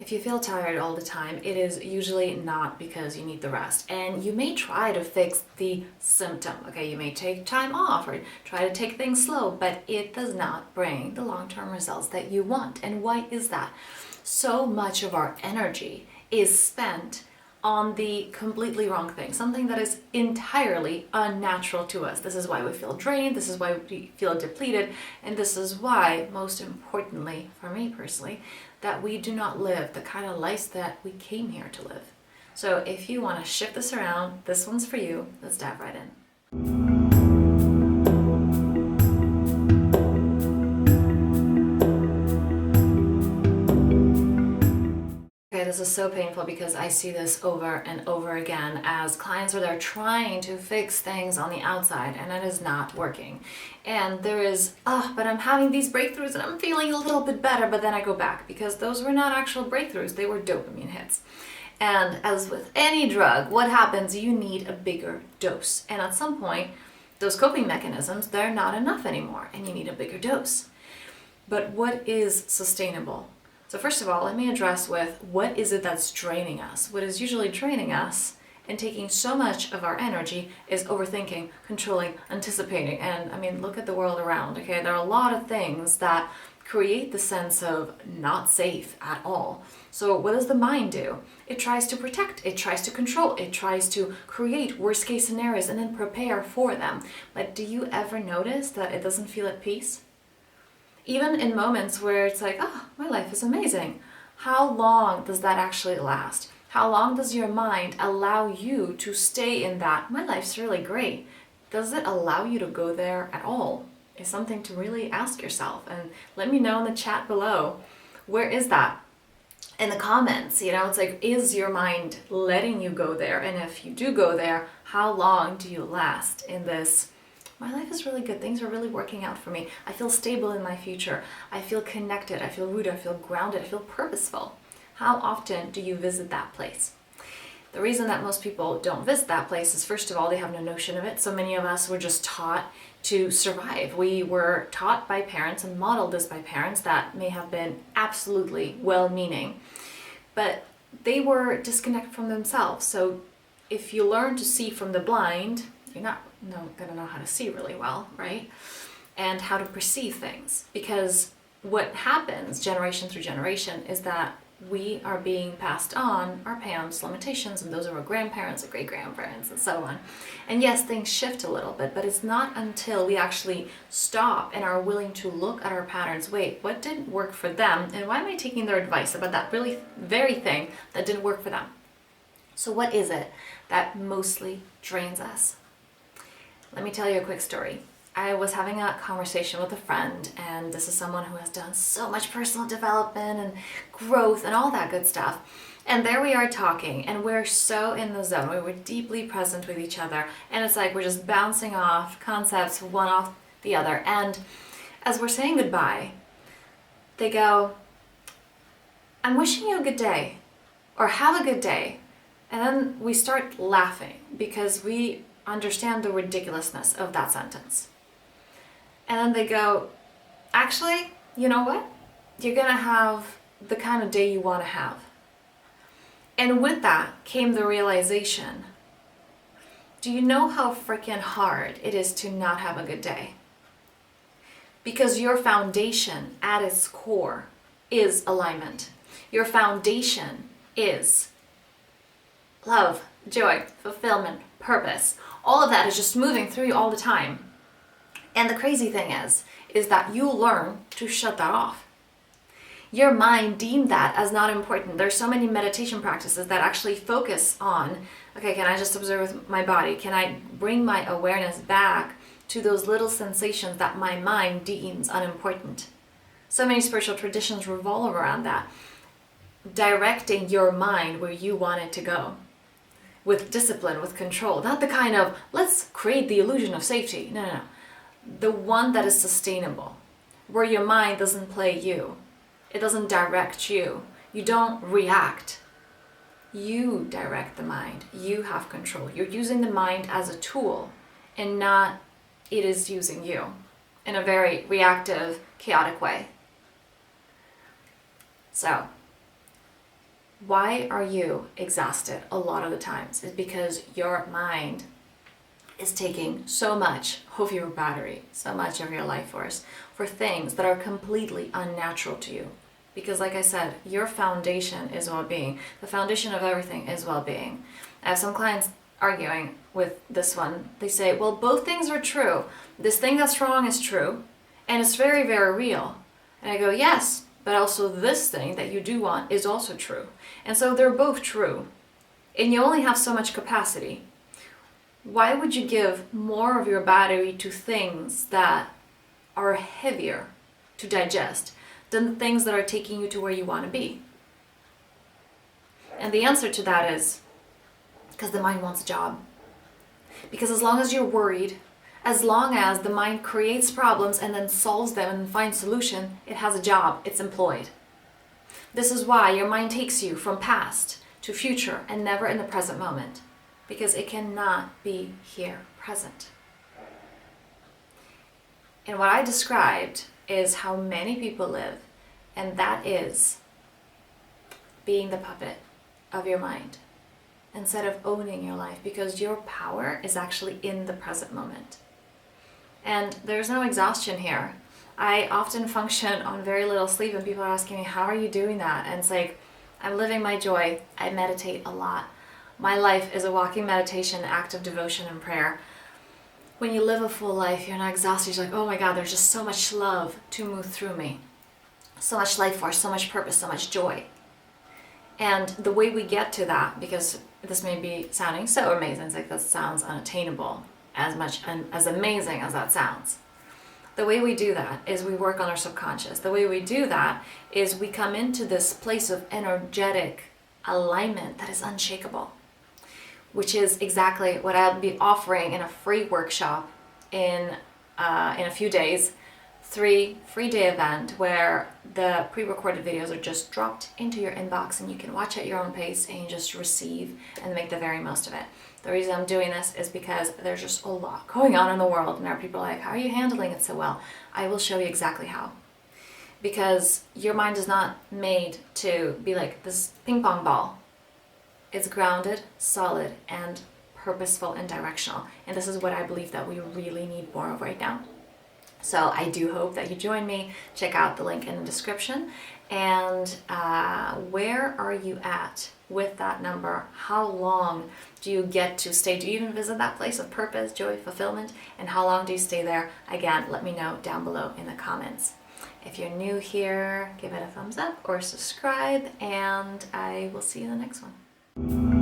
If you feel tired all the time, it is usually not because you need the rest. And you may try to fix the symptom. Okay, you may take time off or try to take things slow, but it does not bring the long-term results that you want. And why is that? So much of our energy is spent on the completely wrong thing, something that is entirely unnatural to us. This is why we feel drained, this is why we feel depleted, and this is why, most importantly, for me personally, that we do not live the kind of life that we came here to live. So if you want to shift this around, this one's for you. Let's dive right in. This is so painful because I see this over and over again as clients are there trying to fix things on the outside and it is not working. And there is, but I'm having these breakthroughs and I'm feeling a little bit better, but then I go back because those were not actual breakthroughs, they were dopamine hits. And as with any drug, what happens? You need a bigger dose. And at some point, those coping mechanisms, they're not enough anymore and you need a bigger dose. But what is sustainable? So first of all, let me address with what is it that's draining us? What is usually draining us and taking so much of our energy is overthinking, controlling, anticipating. And I mean, look at the world around, okay? There are a lot of things that create the sense of not safe at all. So what does the mind do? It tries to protect, it tries to control, it tries to create worst case scenarios and then prepare for them. But do you ever notice that it doesn't feel at peace? Even in moments where it's like, my life is amazing. How long does that actually last? How long does your mind allow you to stay in that, my life's really great? Does it allow you to go there at all? It's something to really ask yourself. And let me know in the chat below, where is that? In the comments, it's like, is your mind letting you go there? And if you do go there, how long do you last in this? My life is really good. Things are really working out for me. I feel stable in my future. I feel connected. I feel rooted. I feel grounded. I feel purposeful. How often do you visit that place? The reason that most people don't visit that place is, first of all, they have no notion of it. So many of us were just taught to survive. We were taught by parents and modeled this by parents that may have been absolutely well-meaning, but they were disconnected from themselves. So if you learn to see from the blind, you're not gonna know how to see really well, right? And how to perceive things. Because what happens generation through generation is that we are being passed on our parents' limitations, and those are our grandparents, our great-grandparents, and so on. And yes, things shift a little bit, but it's not until we actually stop and are willing to look at our patterns. Wait, what didn't work for them? And why am I taking their advice about that really very thing that didn't work for them? So what is it that mostly drains us? Let me tell you a quick story. I was having a conversation with a friend, and this is someone who has done so much personal development and growth and all that good stuff. And there we are talking, and we're so in the zone. We were deeply present with each other, and it's like we're just bouncing off concepts, one off the other. And as we're saying goodbye, they go, "I'm wishing you a good day," or "have a good day." And then we start laughing because we understand the ridiculousness of that sentence. And then they go, "Actually, you know what? You're gonna have the kind of day you want to have." And with that came the realization, do you know how freaking hard it is to not have a good day? Because your foundation at its core is alignment. Your foundation is love, joy, fulfillment, purpose. All of that is just moving through you all the time. And the crazy thing is that you learn to shut that off. Your mind deemed that as not important. There's so many meditation practices that actually focus on, okay, can I just observe with my body? Can I bring my awareness back to those little sensations that my mind deems unimportant? So many spiritual traditions revolve around that. Directing your mind where you want it to go. With discipline, with control. Not the kind of, let's create the illusion of safety. No. The one that is sustainable. Where your mind doesn't play you. It doesn't direct you. You don't react. You direct the mind. You have control. You're using the mind as a tool and not it is using you in a very reactive, chaotic way. So, Why are you exhausted a lot of the times? It's because your mind is taking so much of your battery, so much of your life force for things that are completely unnatural to you. Because like I said, your foundation is well-being. The foundation of everything is well-being. I have some clients arguing with this one. They say, well, both things are true. This thing that's wrong is true, and it's very, very real. And I go, yes, but also this thing that you do want is also true. And so they're both true. And you only have so much capacity. Why would you give more of your battery to things that are heavier to digest than the things that are taking you to where you want to be? And the answer to that is because the mind wants a job. Because as long as you're worried, as long as the mind creates problems and then solves them and finds solution, it has a job, it's employed. This is why your mind takes you from past to future and never in the present moment. Because it cannot be here present. And what I described is how many people live, and that is being the puppet of your mind instead of owning your life, because your power is actually in the present moment. And there's no exhaustion here. I often function on very little sleep, and people are asking me, how are you doing that? And it's like, I'm living my joy. I meditate a lot. My life is a walking meditation, act of devotion and prayer. When you live a full life, you're not exhausted. You're like, oh my God, there's just so much love to move through me. So much life force, so much purpose, so much joy. And the way we get to that, because this may be sounding so amazing, it's like that sounds unattainable, as much and as amazing as that sounds. The way we do that is we work on our subconscious. The way we do that is we come into this place of energetic alignment that is unshakable, which is exactly what I'll be offering in a free workshop in a few days. 3 free-day event where the pre-recorded videos are just dropped into your inbox and you can watch at your own pace and you just receive and make the very most of it. The reason I'm doing this is because there's just a lot going on in the world, and there are people like, how are you handling it so well? I will show you exactly how. Because your mind is not made to be like this ping pong ball. It's grounded, solid, and purposeful and directional. And this is what I believe that we really need more of right now. So I do hope that you join me. Check out the link in the description. And where are you at with that number? How long do you get to stay? Do you even visit that place of purpose, joy, fulfillment? And how long do you stay there? Again, let me know down below in the comments. If you're new here, give it a thumbs up or subscribe, and I will see you in the next one.